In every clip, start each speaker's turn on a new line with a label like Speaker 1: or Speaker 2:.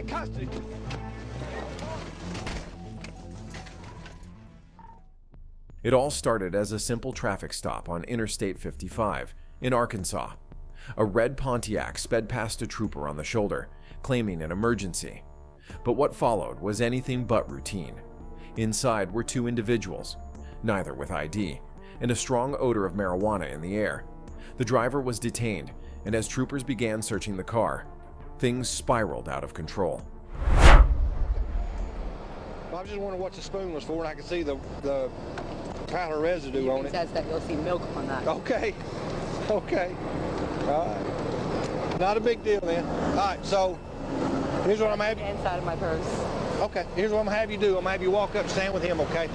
Speaker 1: in custody.
Speaker 2: It all started as a simple traffic stop on Interstate 55 in Arkansas. A red Pontiac sped past a trooper on the shoulder, claiming an emergency. But what followed was anything but routine. Inside were two individuals, neither with ID, and a strong odor of marijuana in the air. The driver was detained, and as troopers began searching the car, things spiraled out of control.
Speaker 1: I was just wondering what the spoon was for, and I could see the powder residue on it.
Speaker 3: It says that you'll see milk on that.
Speaker 1: Okay. Okay. All right. Not a big deal then. All right, so here's what I'm having.
Speaker 3: Inside of my purse.
Speaker 1: Okay, here's what I'm gonna have you do. I'm gonna have you walk up and stand with him, okay?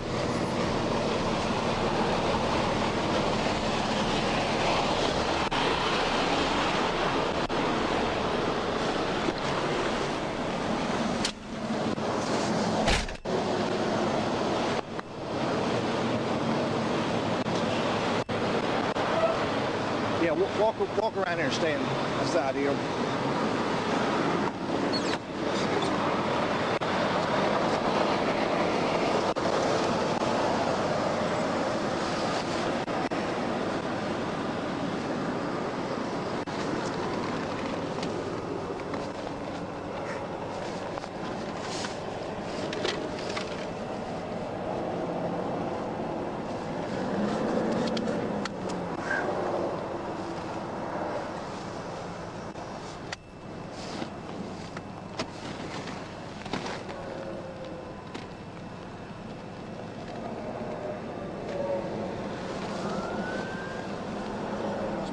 Speaker 1: Yeah, walk around here and stand beside him.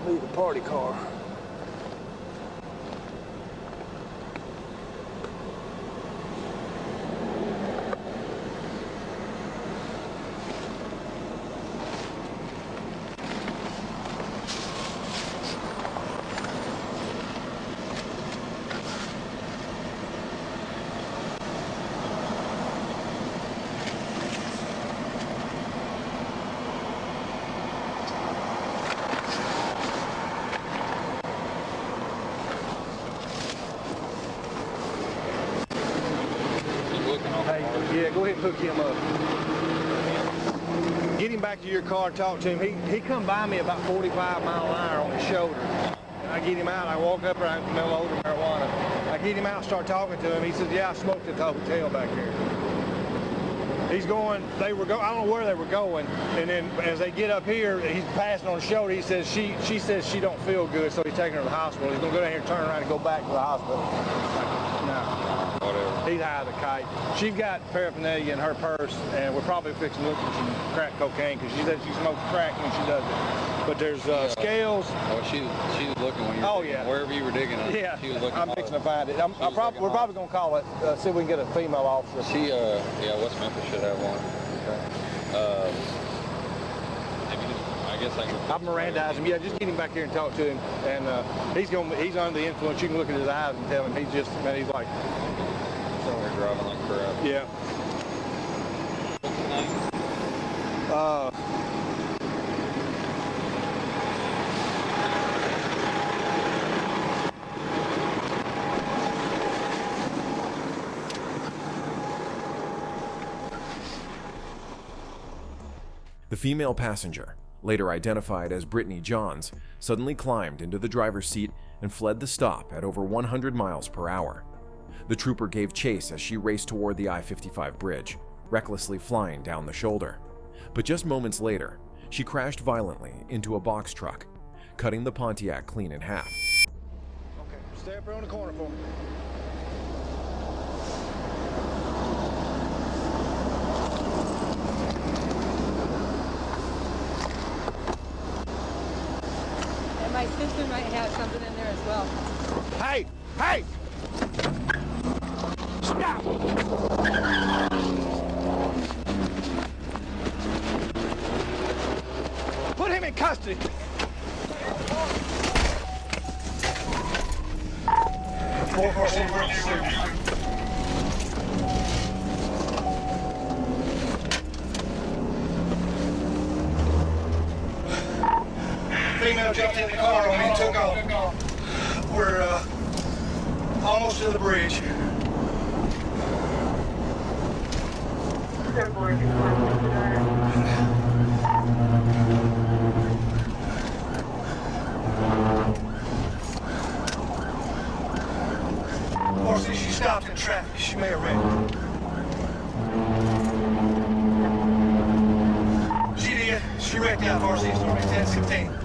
Speaker 1: The party car. Yeah, go ahead and hook him up. Get him back to your car and talk to him. He come by me about 45 mile an hour on his shoulder. I get him out, I walk up and I smell odor of marijuana. I get him out and start talking to him. He says, yeah, I smoked at the hotel back here. He's going, I don't know where they were going, and then as they get up here, he's passing on the shoulder. He says, she says she don't feel good, so he's taking her to the hospital. He's gonna go down here and turn around and go back to the hospital. No. Whatever. He's high as a kite. She's got paraphernalia in her purse, and we're probably fixing to look for some crack cocaine, because she said she smokes crack when she does it. But there's scales.
Speaker 4: Oh, she was looking when you were digging, wherever you were digging.
Speaker 1: Yeah,
Speaker 4: she was looking.
Speaker 1: I'm fixing to find it. We're probably going to call it, see if we can get a female officer.
Speaker 4: She, yeah, West Memphis should have one. Okay. I guess I can.
Speaker 1: I've Mirandized him. Yeah, just get him back here and talk to him. And he's under the influence. You can look at his eyes and tell him he's just, man, he's like.
Speaker 4: Somewhere driving like crap.
Speaker 1: Yeah.
Speaker 4: What's his name?
Speaker 2: The female passenger, later identified as Brittany Johns, suddenly climbed into the driver's seat and fled the stop at over 100 miles per hour. The trooper gave chase as she raced toward the I-55 bridge, recklessly flying down the shoulder. But just moments later, she crashed violently into a box truck, cutting the Pontiac clean in half.
Speaker 1: Okay, stay up here on the corner for me.
Speaker 3: And my sister might have something in there as well.
Speaker 1: Hey! Hey! Stop! Put him in custody. Female jumped in the car on me and took off. We're almost to the bridge. Marcy, she stopped in traffic. She may have wrecked. She did. She wrecked out, Marcy. It's only 10:16.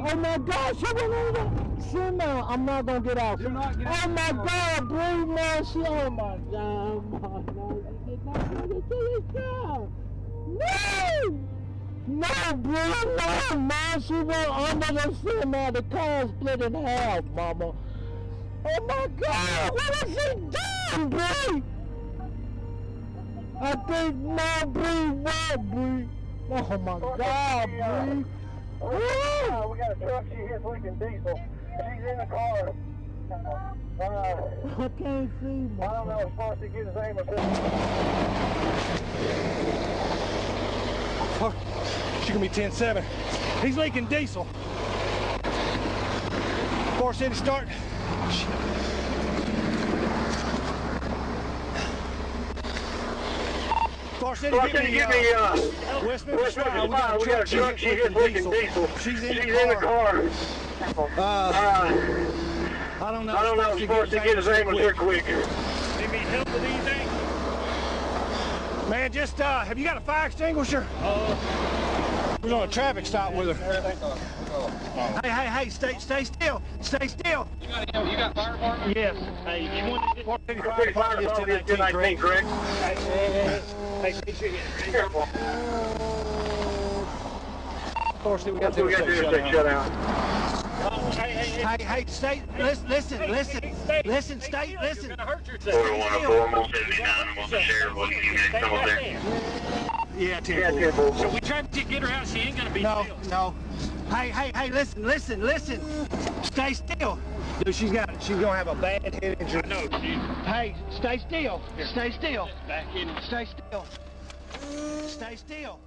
Speaker 5: Oh my gosh, you went over. Sit down. I'm not gonna get out.
Speaker 1: You're not getting
Speaker 5: Oh my God, breathe, man. She, oh my God, my God. You did not get to this job. No! No, bro, no, man. She went under the seat, man. The car split in half, mama. Oh my God, what has she done, bro? I think, no, breathe, what, breathe? Oh my God, breathe.
Speaker 6: We got a truck. She hits leaking diesel. She's in the car.
Speaker 5: I can't see, man.
Speaker 6: I don't know as far as he gets his aim.
Speaker 1: She gonna be 10-7. He's leaking diesel. Far City start. Far City, get me West Memphis Fire. We got a truck. She hits leaking diesel. She's in the car. I don't know.
Speaker 6: I don't know as far as he gets his aim here quick.
Speaker 1: Need me help with anything? Man, just, have you got a fire extinguisher? We're on a traffic stop with her. Hey, stay still. Stay still.
Speaker 4: You got fire department?
Speaker 1: Yes. Hey, you want to
Speaker 6: Fire department is 1019, correct?
Speaker 1: Hey,
Speaker 6: Careful.
Speaker 1: Of course, we got
Speaker 6: to do interstate shutdown.
Speaker 1: Hey, stay, listen, stay, listen.
Speaker 6: Order 104, 179, I'm on the sheriff. What do you need? Come up there.
Speaker 1: Yeah,
Speaker 6: 10-4.
Speaker 1: So we tried to get her out. She ain't gonna be No. Hey, listen. Stay still. Dude, she's gonna have a bad head injury. I know, dude. Hey, stay still. Stay still. Back in. Stay still. Stay still.